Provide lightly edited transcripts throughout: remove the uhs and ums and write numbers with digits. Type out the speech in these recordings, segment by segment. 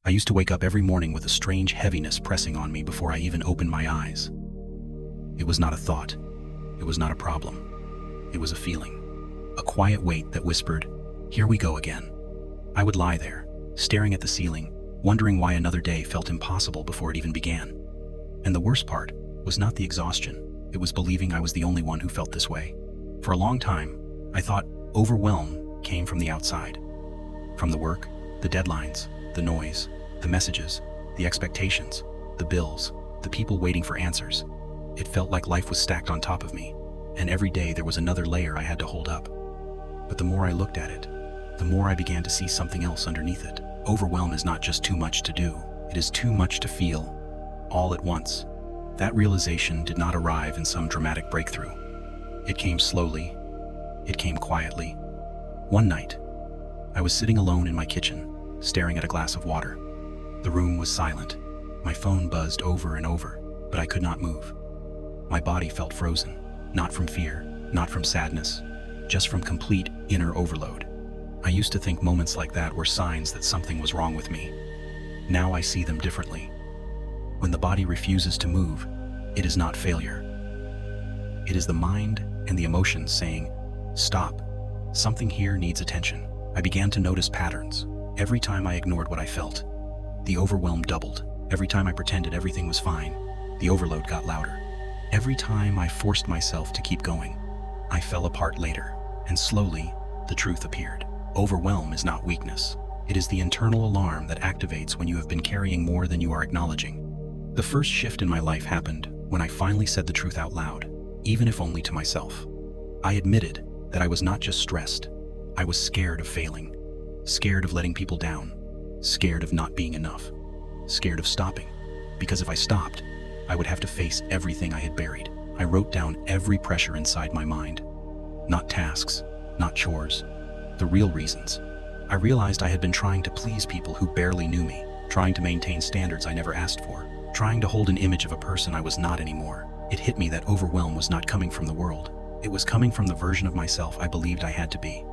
I used to wake up every morning with a strange heaviness pressing on me before I even opened my eyes. It was not a thought. It was not a problem. It was a feeling. A quiet weight that whispered, "Here we go again." I would lie there, staring at the ceiling, wondering why another day felt impossible before it even began. And the worst part was not the exhaustion. It was believing I was the only one who felt this way. For a long time, I thought overwhelm came from the outside. From the work, the deadlines, the noise, the messages, the expectations, the bills, the people waiting for answers. It felt like life was stacked on top of me, and every day there was another layer I had to hold up. But the more I looked at it, the more I began to see something else underneath it. Overwhelm is not just too much to do, it is too much to feel, all at once. That realization did not arrive in some dramatic breakthrough. It came slowly, it came quietly. One night, I was sitting alone in my kitchen, staring at a glass of water. The room was silent. My phone buzzed over and over, but I could not move. My body felt frozen, not from fear, not from sadness, just from complete inner overload. I used to think moments like that were signs that something was wrong with me. Now I see them differently. When the body refuses to move, it is not failure. It is the mind and the emotions saying, "Stop. Something here needs attention." I began to notice patterns. Every time I ignored what I felt, the overwhelm doubled. Every time I pretended everything was fine, the overload got louder. Every time I forced myself to keep going, I fell apart later, and slowly, the truth appeared. Overwhelm is not weakness. It is the internal alarm that activates when you have been carrying more than you are acknowledging. The first shift in my life happened when I finally said the truth out loud, even if only to myself. I admitted that I was not just stressed. I was scared of failing, scared of letting people down, scared of not being enough, scared of stopping. Because if I stopped, I would have to face everything I had buried. I wrote down every pressure inside my mind. Not tasks, not chores, the real reasons. I realized I had been trying to please people who barely knew me, trying to maintain standards I never asked for, trying to hold an image of a person I was not anymore. It hit me that overwhelm was not coming from the world. It was coming from the version of myself I believed I had to be.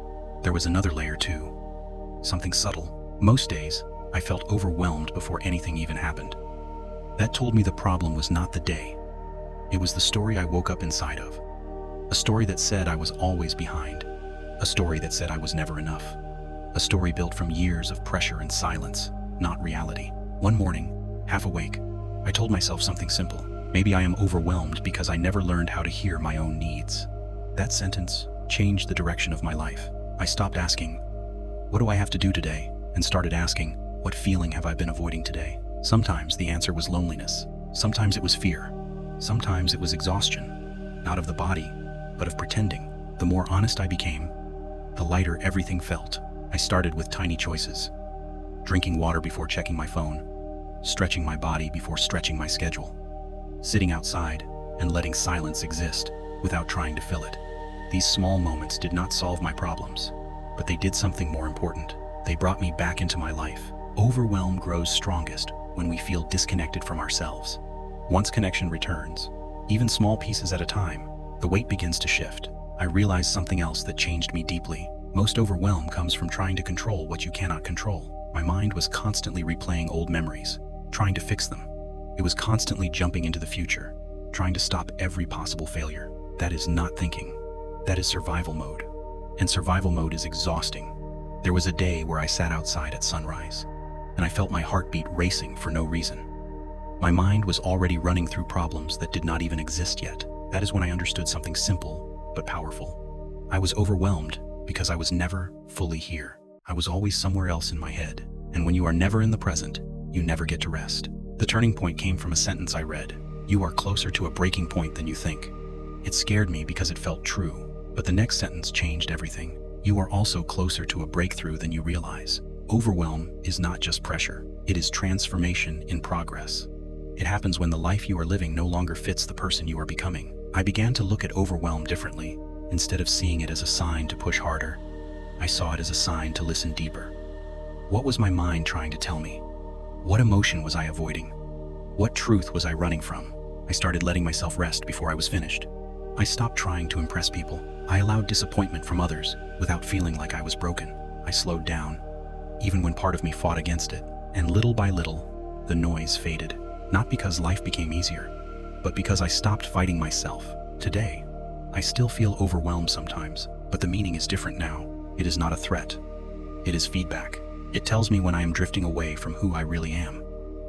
There was another layer too, something subtle. Most days, I felt overwhelmed before anything even happened. That told me the problem was not the day. It was the story I woke up inside of. A story that said I was always behind. A story that said I was never enough. A story built from years of pressure and silence, not reality. One morning, half awake, I told myself something simple. Maybe I am overwhelmed because I never learned how to hear my own needs. That sentence changed the direction of my life. I stopped asking, "What do I have to do today?" and started asking, "What feeling have I been avoiding today?" Sometimes the answer was loneliness. Sometimes it was fear. Sometimes it was exhaustion, not of the body, but of pretending. The more honest I became, the lighter everything felt. I started with tiny choices. Drinking water before checking my phone, stretching my body before stretching my schedule, sitting outside and letting silence exist without trying to fill it. These small moments did not solve my problems, but they did something more important. They brought me back into my life. Overwhelm grows strongest when we feel disconnected from ourselves. Once connection returns, even small pieces at a time, the weight begins to shift. I realized something else that changed me deeply. Most overwhelm comes from trying to control what you cannot control. My mind was constantly replaying old memories, trying to fix them. It was constantly jumping into the future, trying to stop every possible failure. That is not thinking. That is survival mode. And survival mode is exhausting. There was a day where I sat outside at sunrise, and I felt my heartbeat racing for no reason. My mind was already running through problems that did not even exist yet. That is when I understood something simple but powerful. I was overwhelmed because I was never fully here. I was always somewhere else in my head. And when you are never in the present, you never get to rest. The turning point came from a sentence I read. "You are closer to a breaking point than you think." It scared me because it felt true. But the next sentence changed everything. You are also closer to a breakthrough than you realize. Overwhelm is not just pressure. It is transformation in progress. It happens when the life you are living no longer fits the person you are becoming. I began to look at overwhelm differently. Instead of seeing it as a sign to push harder, I saw it as a sign to listen deeper. What was my mind trying to tell me? What emotion was I avoiding? What truth was I running from? I started letting myself rest before I was finished. I stopped trying to impress people. I allowed disappointment from others without feeling like I was broken. I slowed down, even when part of me fought against it. And little by little, the noise faded. Not because life became easier, but because I stopped fighting myself. Today, I still feel overwhelmed sometimes, but the meaning is different now. It is not a threat. It is feedback. It tells me when I am drifting away from who I really am.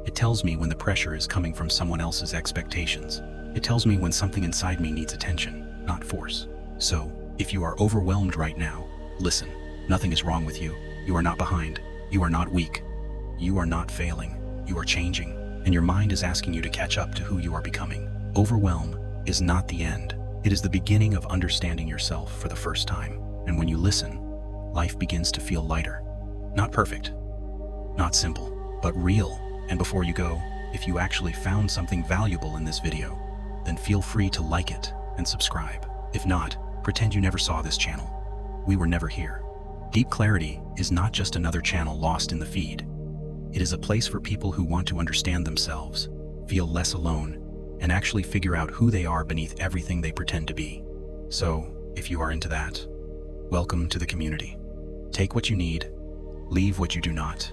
It tells me when the pressure is coming from someone else's expectations. It tells me when something inside me needs attention, not force. So, if you are overwhelmed right now, listen. Nothing is wrong with you. You are not behind. You are not weak. You are not failing. You are changing, and your mind is asking you to catch up to who you are becoming. Overwhelm is not the end. It is the beginning of understanding yourself for the first time. And when you listen, life begins to feel lighter. Not perfect, not simple, but real. And before you go, if you actually found something valuable in this video, then feel free to like it and subscribe. If not, pretend you never saw this channel. We were never here. Deep Clarity is not just another channel lost in the feed. It is a place for people who want to understand themselves, feel less alone, and actually figure out who they are beneath everything they pretend to be. So, if you are into that, welcome to the community. Take what you need, leave what you do not,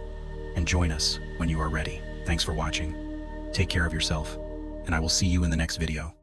and join us when you are ready. Thanks for watching. Take care of yourself, and I will see you in the next video.